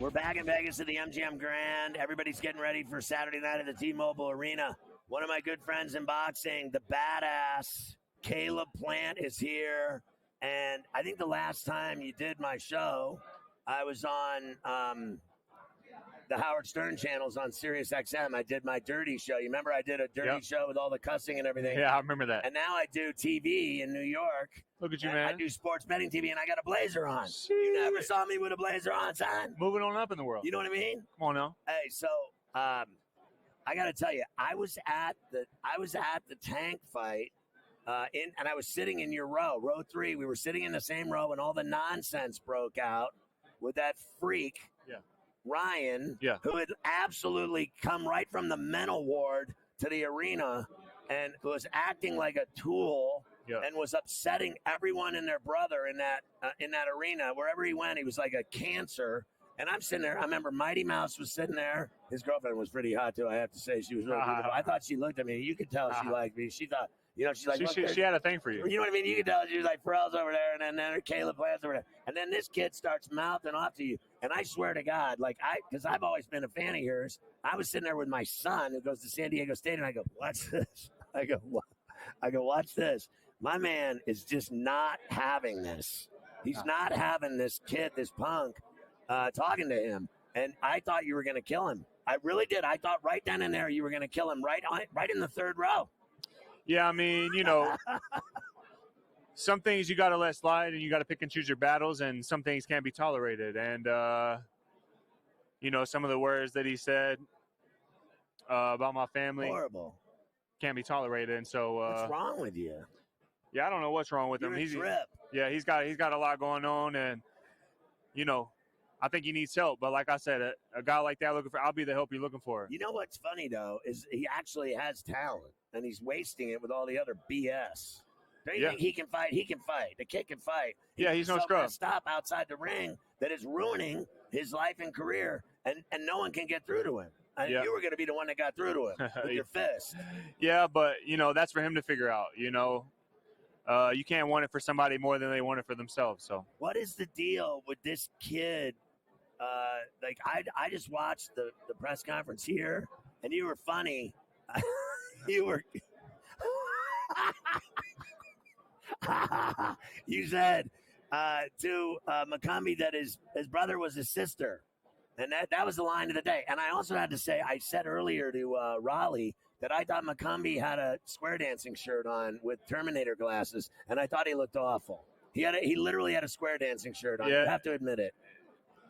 We're back in Vegas at the MGM Grand. Everybody's getting ready for Saturday night at the T-Mobile Arena. One of my good friends in boxing, the badass Caleb Plant, is here. And I think the last time you did my show, I was on the Howard Stern channels on Sirius XM. I did my dirty show. You remember I did a dirty show with all the cussing and everything? Yeah, I remember that. And now I do TV in New York. Look at you, man. I do sports betting TV, and I got a blazer on. You never saw me with a blazer on, son. Moving on up in the world. You know what I mean? Come on now. Hey, so I got to tell you, I was at the Tank fight, and I was sitting in your row 3. We were sitting in the same row, and all the nonsense broke out with that freak. Ryan, who had absolutely come right from the mental ward to the arena and was acting like a tool and was upsetting everyone and their brother in that arena. Wherever he went, he was like a cancer. And I'm sitting there. I remember Mighty Mouse was sitting there. His girlfriend was pretty hot, too. I have to say, she was really beautiful. I thought she looked at me. You could tell she liked me. She thought, she's like, she had a thing for you. You know what I mean? You could tell she was like, Pharrell's over there, and then Caleb Plant's over there. And then this kid starts mouthing off to you. And I swear to God, because I've always been a fan of yours, I was sitting there with my son who goes to San Diego State, and I go, watch this. I go, watch this. My man is just not having this. He's not having this kid, this punk, talking to him. And I thought you were going to kill him. I really did. I thought right then and there you were going to kill him right in the third row. Yeah, I mean, some things you got to let slide, and you got to pick and choose your battles, and some things can't be tolerated. And, some of the words that he said about my family. Horrible. Can't be tolerated. And so. What's wrong with you? Yeah, I don't know what's wrong with him. He's a trip. Yeah, he's got a lot going on, and, I think he needs help. But like I said, a guy like that I'll be the help you're looking for. You know what's funny, though, is he actually has talent, and he's wasting it with all the other BS. Don't you think he can fight? He can fight. The kid can fight. He's no scrub. Stop outside the ring that is ruining his life and career, and no one can get through to him. You were going to be the one that got through to him with your fist. Yeah, but, that's for him to figure out, You can't want it for somebody more than they want it for themselves. So what is the deal with this kid? I just watched the press conference here, and you were funny. You were. You said to McCumby that his brother was his sister, and that was the line of the day. And I also had to say, I said earlier to Raleigh that I thought McCumby had a square dancing shirt on with Terminator glasses, and I thought he looked awful. He literally had a square dancing shirt on. You have to admit it.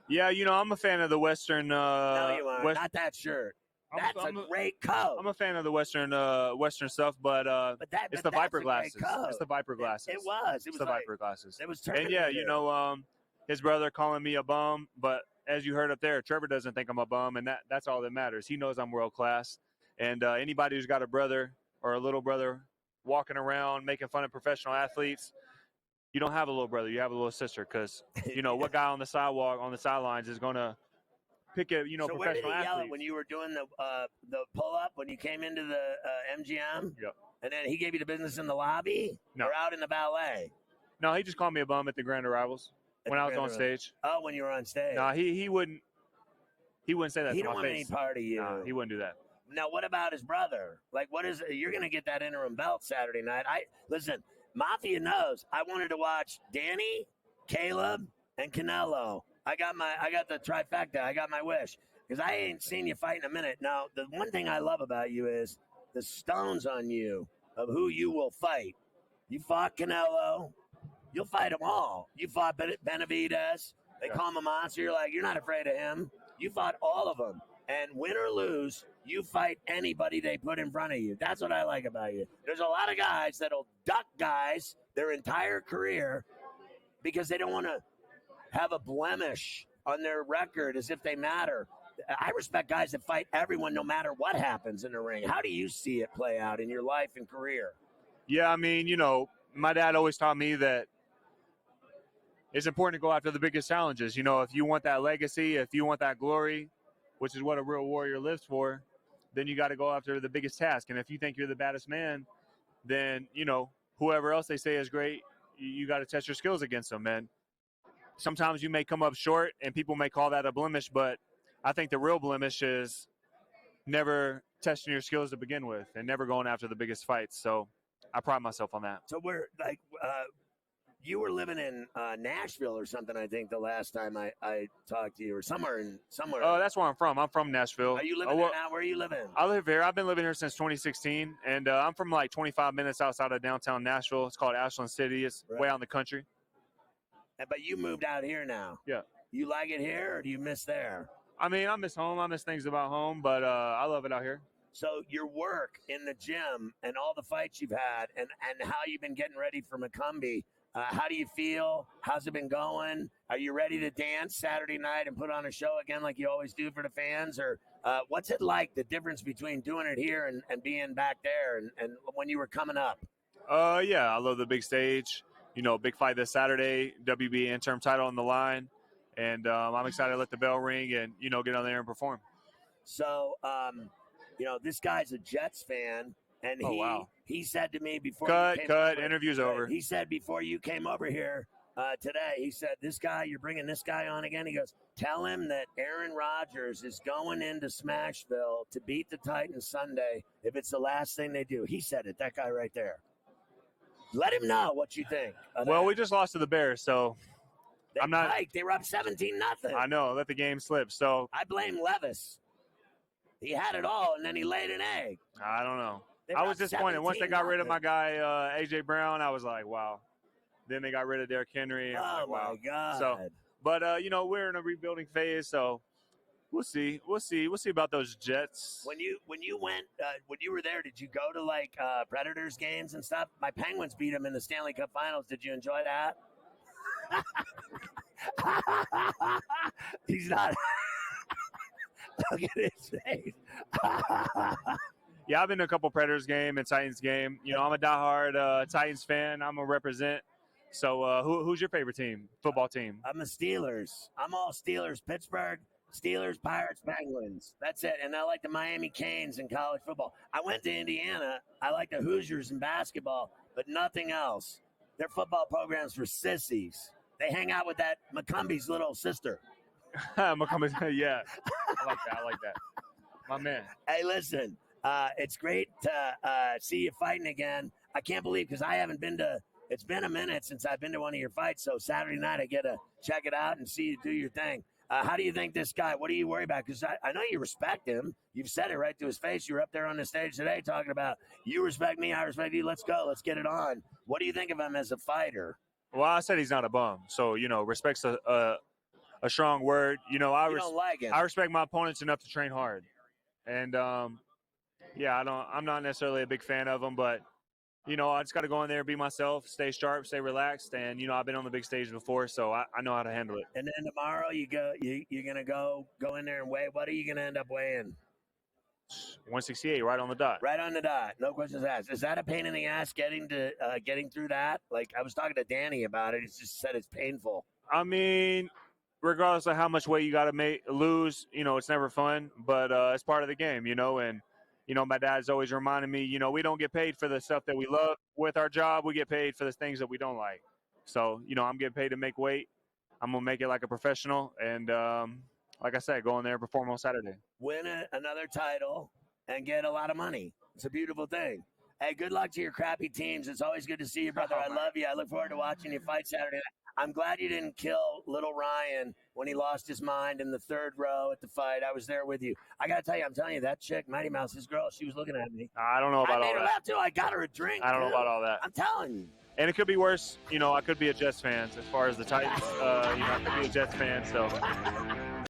Yeah, I'm a fan of the Western. No, you aren't. Not that shirt. That's a great coat. I'm a fan of the Western stuff, but it's the Viper glasses. It's the Viper glasses. It was the Viper glasses. It was Terminator. And his brother calling me a bum, but as you heard up there, Trevor doesn't think I'm a bum, and that's all that matters. He knows I'm world class, and anybody who's got a brother or a little brother walking around making fun of professional athletes, you don't have a little brother, you have a little sister, because what guy on the sidewalk, on the sidelines is going to pick a so professional where did he athlete. yell when you were doing the pull up when you came into the MGM? Yep. And then he gave you the business in the lobby or out in the ballet? No, he just called me a bum at the Grand Arrivals when I was on stage. Oh, when you were on stage? No, he wouldn't say that. He to don't my want face. any part of you. No, he wouldn't do that. Now, what about his brother? You're going to get that interim belt Saturday night. Listen, Mafia knows. I wanted to watch Danny, Caleb, and Canelo. I got the trifecta. I got my wish because I ain't seen you fight in a minute. Now, the one thing I love about you is the stones on you of who you will fight. You fought Canelo. You'll fight them all. You fought Benavidez. They call him a monster. You're not afraid of him. You fought all of them. And win or lose, you fight anybody they put in front of you. That's what I like about you. There's a lot of guys that'll duck guys their entire career because they don't want to have a blemish on their record as if they matter. I respect guys that fight everyone no matter what happens in the ring. How do you see it play out in your life and career? Yeah, I mean, my dad always taught me that it's important to go after the biggest challenges. If you want that legacy, if you want that glory, which is what a real warrior lives for, then you got to go after the biggest task. And if you think you're the baddest man, then, whoever else they say is great, you got to test your skills against them. And sometimes you may come up short, and people may call that a blemish, but I think the real blemish is never testing your skills to begin with and never going after the biggest fights. So I pride myself on that. So we're like, you were living in Nashville or something, I think, the last time I talked to you, or somewhere. Oh, that's where I'm from. I'm from Nashville. Are you living there now? Where are you living? I live here. I've been living here since 2016, and I'm from like 25 minutes outside of downtown Nashville. It's called Ashland City. It's way out in the country. But you moved out here now. Yeah. You like it here, or do you miss there? I mean, I miss home. I miss things about home, but I love it out here. So your work in the gym and all the fights you've had and how you've been getting ready for McCumby, how do you feel? How's it been going? Are you ready to dance Saturday night and put on a show again like you always do for the fans? Or what's it like, the difference between doing it here and being back there and when you were coming up? Yeah, I love the big stage. You know, big fight this Saturday, WBA interim title on the line. And I'm excited to let the bell ring and, you know, get on there and perform. So, you know, this guy's a Jets fan. And he said to me before interview's over. He said before you came over here today, he said, this guy, you're bringing this guy on again. He goes, tell him that Aaron Rodgers is going into Smashville to beat the Titans Sunday if it's the last thing they do. He said it, that guy right there. Let him know what you think. Well, we just lost to the Bears, so they were up 17-0. I know, let the game slip. So I blame Levis. He had it all, and then he laid an egg. I don't know. I was disappointed. Once they got rid of my guy, A.J. Brown, I was like, wow. Then they got rid of Derrick Henry. Oh, wow. my God. So, but, you know, we're in a rebuilding phase, so we'll see. We'll see about those Jets. When you were there, did you go to, like, Predators games and stuff? My Penguins beat them in the Stanley Cup Finals. Did you enjoy that? He's not. Look at his face. Yeah, I've been to a couple Predators game and Titans game. You know, I'm a diehard Titans fan. I'm a represent. So who's your favorite team, football team? I'm the Steelers. I'm all Steelers. Pittsburgh, Steelers, Pirates, Penguins. That's it. And I like the Miami Canes in college football. I went to Indiana. I like the Hoosiers in basketball, but nothing else. Their football program's for sissies. They hang out with that McCumby's little sister. McCumby's, yeah. I like that. My man. Hey, listen. It's great to see you fighting again. I can't believe, because I haven't been to, it's been a minute since I've been to one of your fights, so Saturday night I get to check it out and see you do your thing. How do you think this guy, what do you worry about? Because I know you respect him. You've said it right to his face. You were up there on the stage today talking about, you respect me, I respect you, let's go, let's get it on. What do you think of him as a fighter? Well, I said he's not a bum, so, you know, respect's a strong word. You know, I respect my opponents enough to train hard. And, yeah, I'm not necessarily a big fan of them, but, you know, I just got to go in there, be myself, stay sharp, stay relaxed. And, you know, I've been on the big stage before, so I know how to handle it. And then tomorrow you're going to go in there and weigh. What are you going to end up weighing? 168, right on the dot. Right on the dot. No questions asked. Is that a pain in the ass getting through that? Like, I was talking to Danny about it. He just said it's painful. I mean, regardless of how much weight you got to lose, you know, it's never fun, but it's part of the game, you know. And, you know, my dad's always reminded me, you know, we don't get paid for the stuff that we love with our job. We get paid for the things that we don't like. So, you know, I'm getting paid to make weight. I'm going to make it like a professional. And, like I said, go in there and perform on Saturday. Win another title and get a lot of money. It's a beautiful thing. Hey, good luck to your crappy teams. It's always good to see you, brother. I love you. I look forward to watching you fight Saturday night. I'm glad you didn't kill little Ryan when he lost his mind in the third row at the fight. I was there with you. I got to tell you, I'm telling you, that chick, Mighty Mouse, this girl, she was looking at me. I don't know about all that. I made her laugh, too. I got her a drink. I don't know about all that. I'm telling you. And it could be worse. You know, I could be a Jets fan as far as the Titans. You know, I could be a Jets fan, so